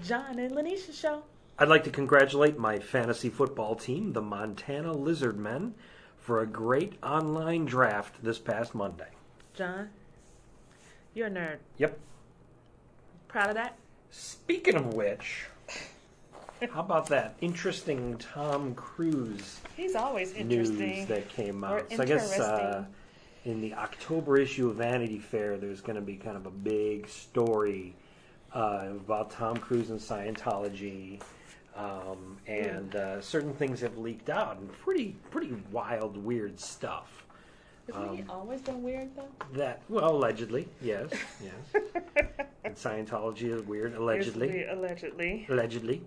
John and Linetia show. I'd like to congratulate my fantasy football team, the Montana Lizardmen, for a great online draft this past Monday. John, you're a nerd. Yep. Proud of that? Speaking of which, how about that interesting Tom Cruise He's always news interesting. that came out? Or So I guess interesting. in the October issue of Vanity Fair, there's going to be kind of a big story about Tom Cruise and Scientology. And certain things have leaked out, and pretty wild, weird stuff. Isn't he always been weird, though? Allegedly, yes. And Scientology is weird, allegedly. Allegedly.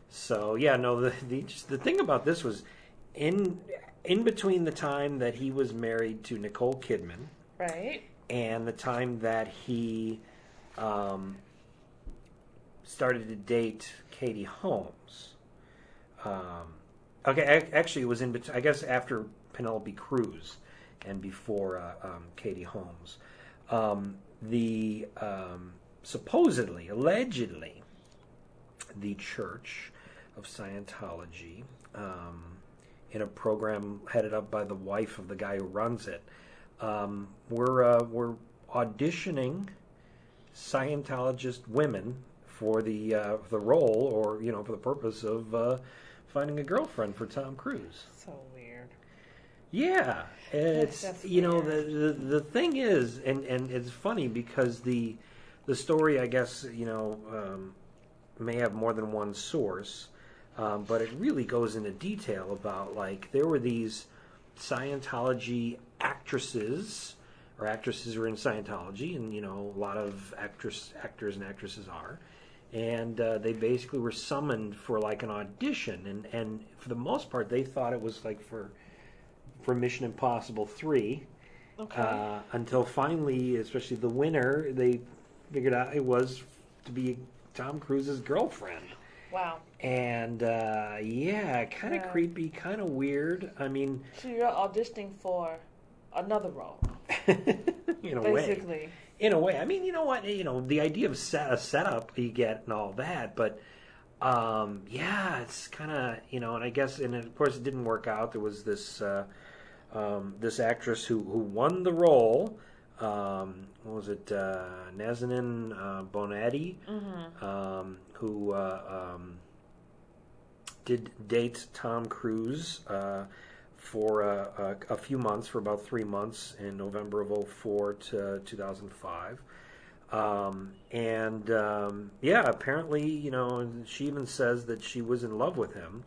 So yeah, no. The thing about this was, in between the time that he was married to Nicole Kidman, Right. and the time that he started to date Katie Holmes. Actually, it was in between. I guess after Penelope Cruz and before Katie Holmes. Supposedly, allegedly, the Church of Scientology, in a program headed up by the wife of the guy who runs it, were auditioning Scientologist women for the role, or for the purpose of finding a girlfriend for Tom Cruise. So weird. Yeah, it's That's weird. The thing is, and it's funny because the story, I guess, may have more than one source, but it really goes into detail about, like, there were these Scientology actresses, or actresses who are in Scientology, and a lot of actors and actresses are, and they basically were summoned for like an audition, and for the most part they thought it was like for Mission Impossible 3. Okay. Until finally, especially the winner, they figured out it was to be Tom Cruise's girlfriend. Wow. And kind of creepy, kind of weird. I mean, So you're auditioning for another role, in a way. basically. In a way, I mean, you know what? The idea of a setup you get and all that, but it's kind of and I guess, and of course, it didn't work out. There was this this actress who won the role. What was it? Nazanin Bonatti, who did date Tom Cruise for a few months, for about 3 months, in November of 2004 to 2005. Apparently, she even says that she was in love with him.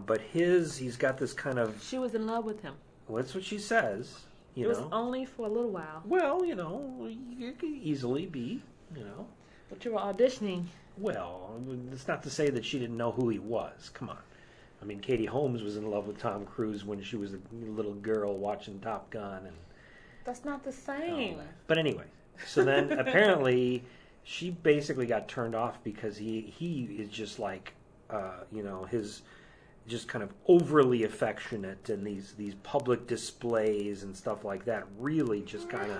But he's got this kind of... She was in love with him. Well, that's what she says. It was only for a little while. Well, you could easily be, But you were auditioning. Well, it's not to say that she didn't know who he was. Come on. I mean, Katie Holmes was in love with Tom Cruise when she was a little girl watching Top Gun. And That's not the same. But anyway, so then apparently she basically got turned off because he is just like, his just kind of overly affectionate, and these public displays and stuff like that really just kind of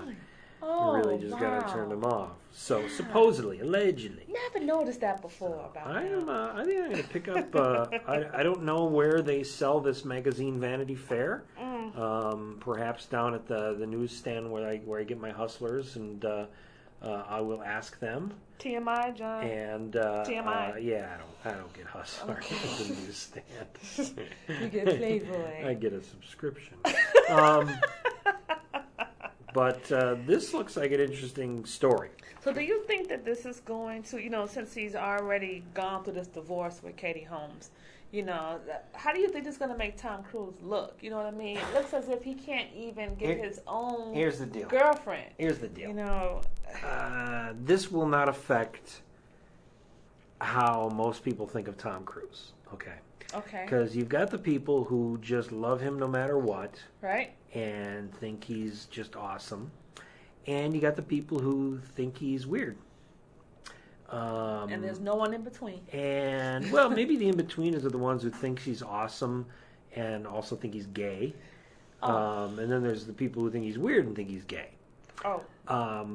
kind of turned him off. So supposedly, allegedly. Never noticed that before about him. I think I'm going to pick up. I don't know where they sell this magazine, Vanity Fair. Perhaps down at the newsstand where I get my Hustlers, and I will ask them. TMI, John. And TMI. I don't get Hustler at the newsstand. You get Playboy. I get a subscription. But this looks like an interesting story. So do you think that this is going to, since he's already gone through this divorce with Katie Holmes, how do you think this is going to make Tom Cruise look? You know what I mean? It looks as if he can't even get his own Here's the deal. girlfriend. Here's the deal. This This will not affect how most people think of Tom Cruise. Okay. Because you've got the people who just love him no matter what. Right. And think he's just awesome. And you got the people who think he's weird. And there's no one in between. And, well, maybe the in-betweeners are the ones who think he's awesome and also think he's gay. And then there's the people who think he's weird and think he's gay. Oh.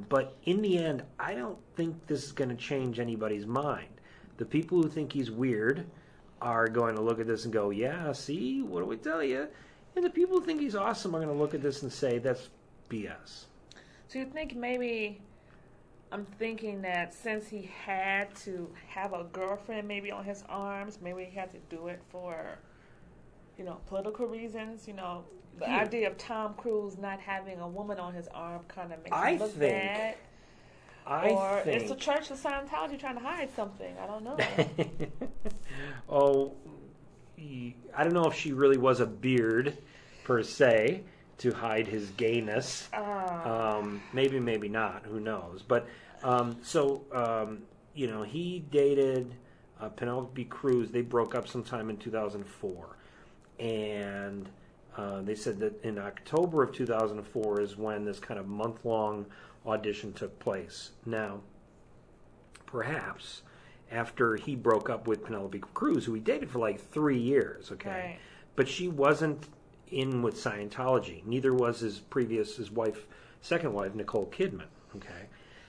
But in the end, I don't think this is going to change anybody's mind. The people who think he's weird are going to look at this and go, yeah, see, what do we tell you? And the people who think he's awesome are going to look at this and say, that's BS. So you think maybe, I'm thinking that since he had to have a girlfriend maybe on his arms, maybe he had to do it for, political reasons, the idea of Tom Cruise not having a woman on his arm kind of makes him look bad. Or it's the Church of Scientology trying to hide something. I don't know. I don't know if she really was a beard, per se, to hide his gayness. Maybe, maybe not. Who knows? But, he dated Penelope Cruz. They broke up sometime in 2004. And they said that in October of 2004 is when this kind of month-long audition took place. Now, perhaps after he broke up with Penelope Cruz, who he dated for like 3 years, okay? Right. But she wasn't in with Scientology. Neither was his second wife, Nicole Kidman, okay?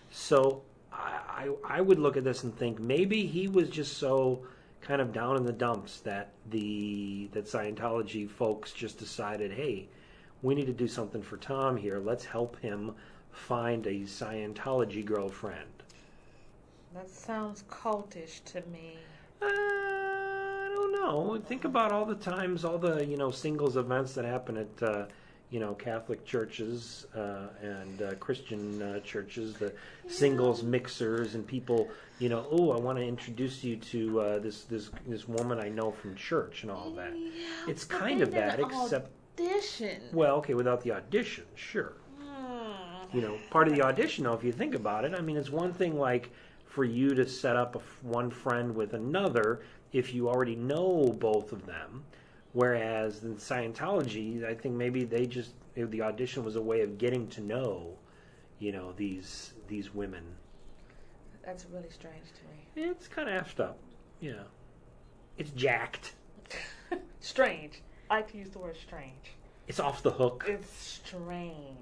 So I would look at this and think maybe he was just so kind of down in the dumps that Scientology folks just decided, hey, we need to do something for Tom here. Let's help him find a Scientology girlfriend. That sounds cultish to me. I don't know. Think about all the times, all the singles events that happen at Catholic churches and Christian churches. The singles mixers and people. I want to introduce you to this woman I know from church and all that. Yeah, it's kind of that, except audition. Well, okay, without the audition, sure. Part of the audition, though, if you think about it, I mean, it's one thing like for you to set up one friend with another if you already know both of them. Whereas in Scientology, I think maybe the audition was a way of getting to know, these women. That's really strange to me. It's kind of effed up. Yeah. It's jacked. Strange. I like to use the word strange. It's off the hook. It's strange.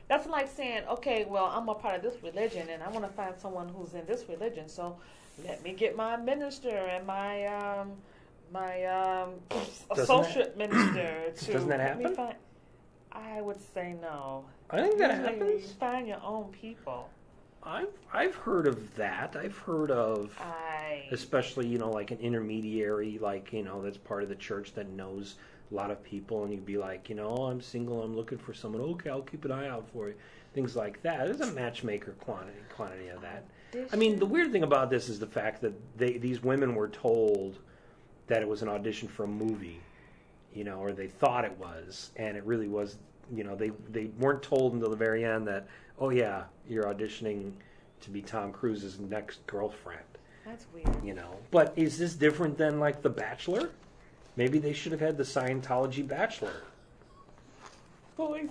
That's like saying, okay, well, I'm a part of this religion, and I want to find someone who's in this religion, so let me get my minister and my associate minister to doesn't that happen? I would say no. I think that Usually happens. You find your own people. I've heard of that. I've heard of, especially like an intermediary, that's part of the church that knows a lot of people, and you'd be like, I'm single, I'm looking for someone. Okay, I'll keep an eye out for you. Things like that. There's a matchmaker quantity of that. I mean, the weird thing about this is the fact that these women were told that it was an audition for a movie, or they thought it was, and it really was. They weren't told until the very end that, oh yeah, you're auditioning to be Tom Cruise's next girlfriend. That's weird. But is this different than like The Bachelor? Maybe they should have had the Scientology Bachelor. Boys.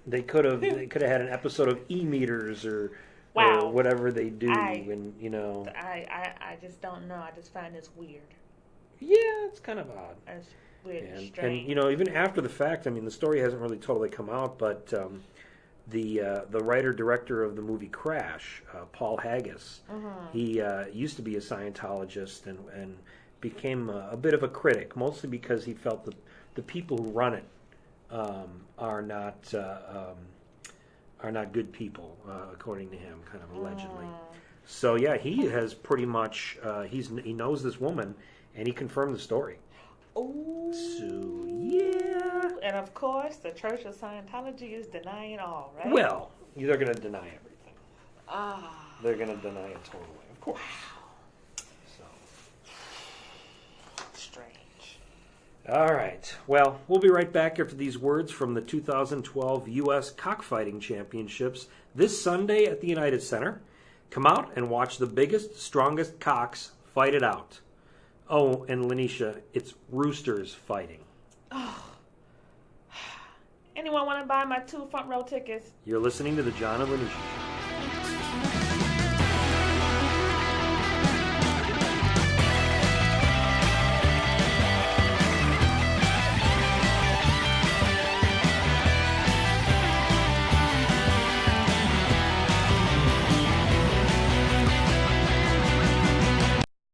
They could have had an episode of E-Meters or whatever they do, I just don't know. I just find this weird. Yeah, it's kind of odd. It's weird and strange. And even after the fact, I mean, the story hasn't really totally come out, but the writer-director of the movie Crash, Paul Haggis, he used to be a Scientologist and became a bit of a critic, mostly because he felt that the people who run it are not good people, according to him, kind of allegedly. So yeah, he has pretty much he knows this woman, and he confirmed the story. Oh, so yeah. And of course, the Church of Scientology is denying all, right? Well, they're going to deny everything. They're going to deny it totally, of course. Strange. All right. Well, we'll be right back after these words from the 2012 U.S. Cockfighting Championships this Sunday at the United Center. Come out and watch the biggest, strongest cocks fight it out. Oh, and Linetia, it's roosters fighting. Oh. Anyone want to buy my 2 front row tickets? You're listening to the John and Linetia Show.